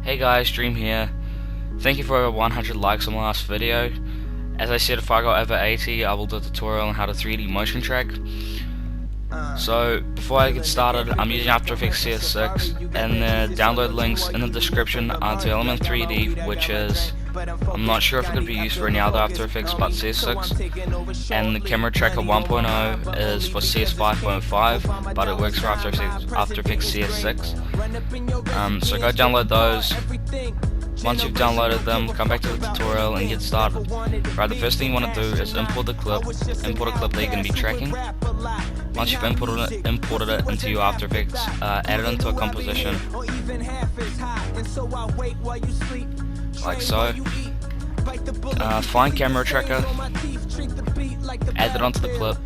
Hey guys, Dream here. Thank you for over 100 likes on the last video. As I said, if I got over 80, I will do a tutorial on how to 3D motion track. So, before I get started, I'm using After Effects CS6, and the download links in the description are to Element 3D, which is, I'm not sure if it could be used for any other After Effects but CS6, and the Camera Tracker 1.0 is for CS 5.5, but it works for After Effects CS6. So go download those. Once you've downloaded them, come back to the tutorial and get started. Right, the first thing you want to do is import a clip that you're going to be tracking. Once you've imported it into your After Effects, add it into a composition, like so. Find Camera Tracker, add it onto the clip.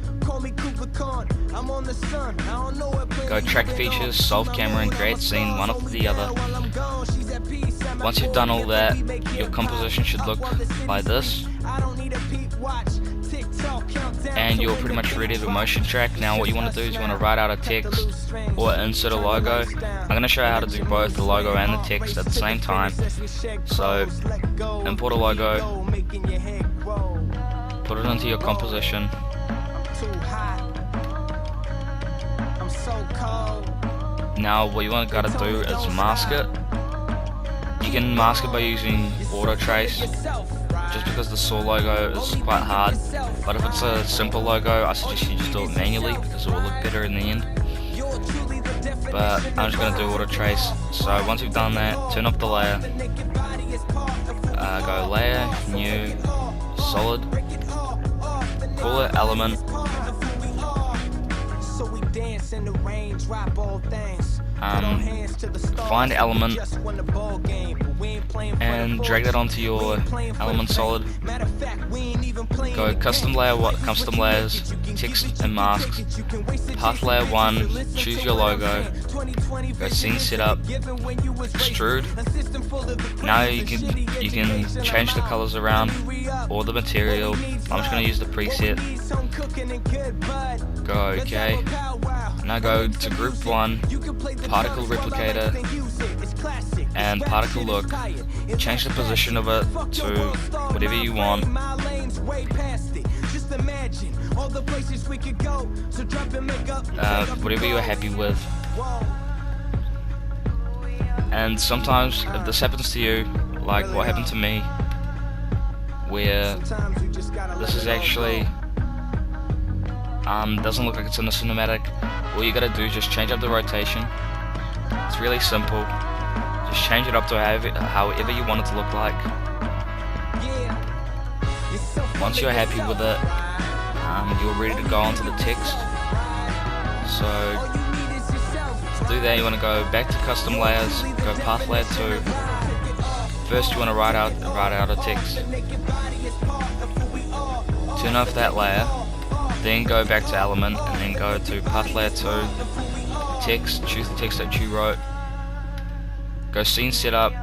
Go Track Features, Solve Camera, and Create Scene, one after the other. Once you've done all that, your composition should look like this, and you're pretty much ready to motion track. Now what you want to do is you want to write out a text or insert a logo. I'm going to show you how to do both the logo and the text at the same time. So import a logo, put it into your composition. Now what you got to do is mask it. You can mask it by using auto trace, just because the saw logo is quite hard, but if it's a simple logo I suggest you just do it manually because it will look better in the end. But I'm just going to do auto trace. So once you've done that, turn off the layer, go layer, new, solid, call it element, find element and drag that onto your element solid. Go custom layers, text and masks, path layer 1, choose your logo, go scene setup, extrude. Now you can change the colors around or the material. I'm just going to use the preset. Go OK. Now go to group 1, particle replicator and particle look. Change the position of it to whatever you want. Whatever you're happy with. And sometimes if this happens to you, like what happened to me, where this is actually doesn't look like it's in the cinematic, all you gotta do is just change up the rotation. It's really simple. Just change it up to however you want it to look like. Once you're happy with it, you're ready to go onto the text. So to do that, you want to go back to custom layers, go path layer 2. First you want to write out a text. Turn off that layer, then go back to element and then go to path layer 2, text, choose the text that you wrote, go scene setup,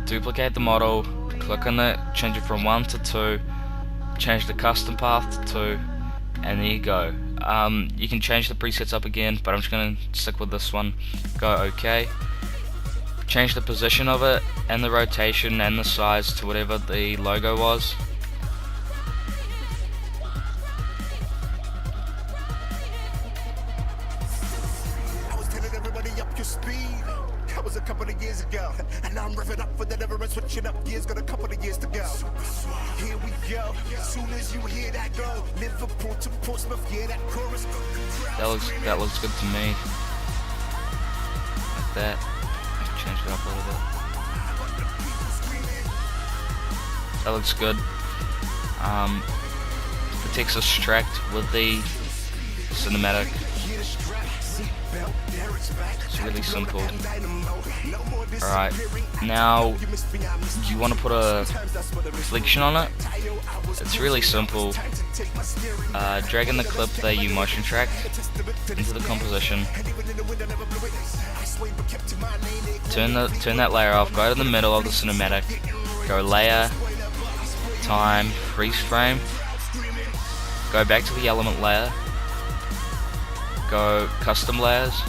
duplicate the model, click on it, change it from 1 to 2, change the custom path to 2, and there you go. You can change the presets up again, but I'm just going to stick with this one. Go OK. Change the position of it and the rotation and the size to whatever the logo was. That was a couple of years ago, and now I'm revving up for the never and switching up gears. Got a couple of years to go. Here we go. As soon as you hear that go, Liverpool to Portsmouth, yeah, that chorus. That looks good to me. Like that. Change it up a little bit. That looks good. The text is tracked with the cinematic. It's really simple. Alright, now you want to put a reflection on it. It's really simple. Drag in the clip that you motion tracked into the composition. Turn that layer off, go to the middle of the cinematic, go layer, time, freeze frame, go back to the element layer, go custom layers,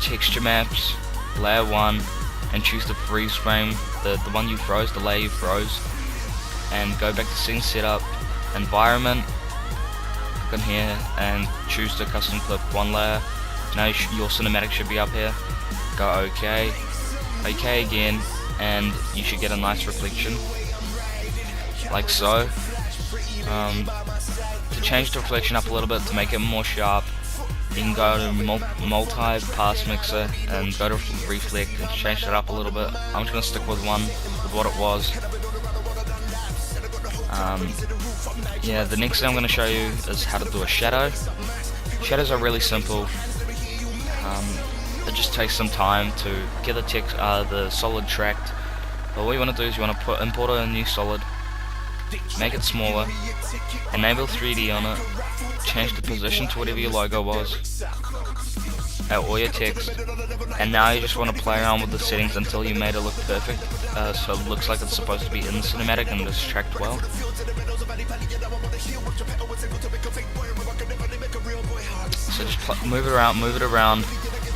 texture maps, layer 1 and choose the freeze frame, the one you froze, the layer you froze, and go back to scene setup, environment, click on here and choose the custom clip 1 layer. Now your cinematic should be up here. Go OK, OK again, and you should get a nice reflection, like so. To change the reflection up a little bit to make it more sharp, you can go to multi-pass mixer and go to reflect and change that up a little bit. I'm just going to stick with what it was. Yeah, the next thing I'm going to show you is how to do a shadow. Shadows are really simple. It just takes some time to get the solid tracked. But what you want to do is you want to import a new solid, make it smaller, enable 3D on it, change the position to whatever your logo was, add all your text, and now you just want to play around with the settings until you made it look perfect, so it looks like it's supposed to be in the cinematic and it's tracked well. So just move it around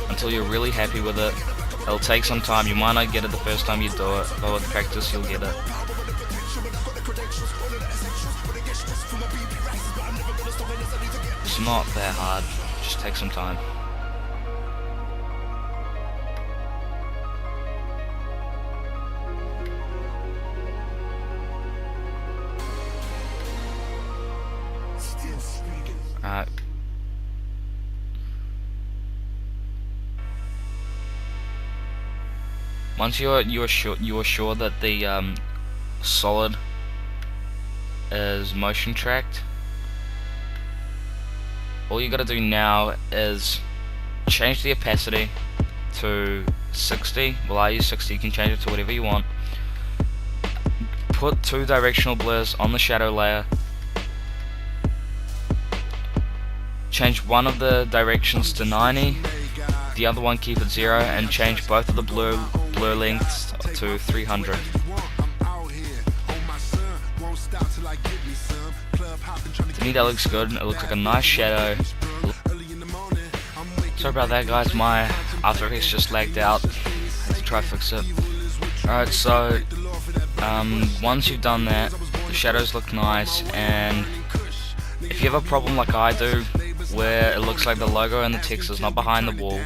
until you're really happy with it. It'll take some time, you might not get it the first time you do it, but with practice you'll get it. It's not that hard, just take some time. Alright. Once you're sure that the solid is motion tracked, all you gotta do now is change the opacity to 60. Well, I use 60, you can change it to whatever you want. Put 2 directional blurs on the shadow layer. Change one of the directions to 90, the other one keep it 0, and change both of the blur lengths to 300. To me that looks good, it looks like a nice shadow. Sorry about that guys, my After Effects just lagged out, I had to try to fix it. Alright, so once you've done that, the shadows look nice, and if you have a problem like I do, where it looks like the logo and the text is not behind the wall,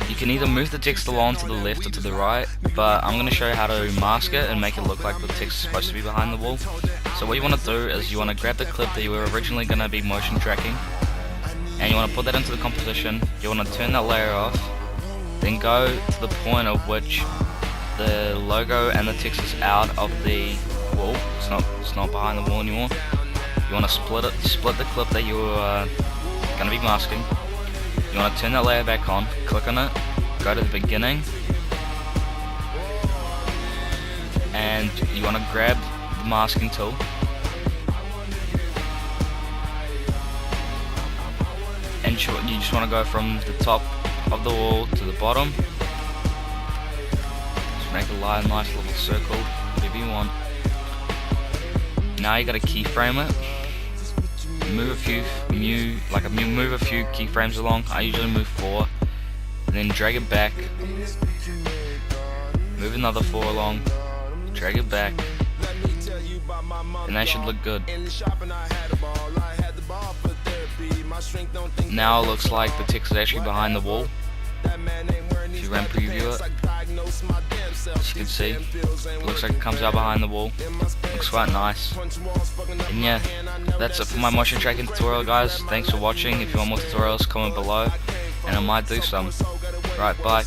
you can either move the text along to the left or to the right, but I'm going to show you how to mask it and make it look like the text is supposed to be behind the wall. So what you want to do is you want to grab the clip that you were originally going to be motion tracking, and you want to put that into the composition. You want to turn that layer off, then go to the point of which the logo and the text is out of the wall. It's not behind the wall anymore. You want to split the clip that you're going to be masking. You want to turn that layer back on, click on it, go to the beginning, and you want to grab the masking tool, and you just want to go from the top of the wall to the bottom. Just make a nice little circle, whatever you want. Now you got to keyframe it. Move a few keyframes along. I usually move 4, and then drag it back. Move another 4 along, drag it back, and that should look good. Now it looks like the text is actually behind the wall. If you run preview it, as you can see, it looks like it comes out behind the wall. Looks quite nice. And yeah, that's it for my motion tracking tutorial guys. Thanks for watching. If you want more tutorials, comment below and I might do some. Right, bye.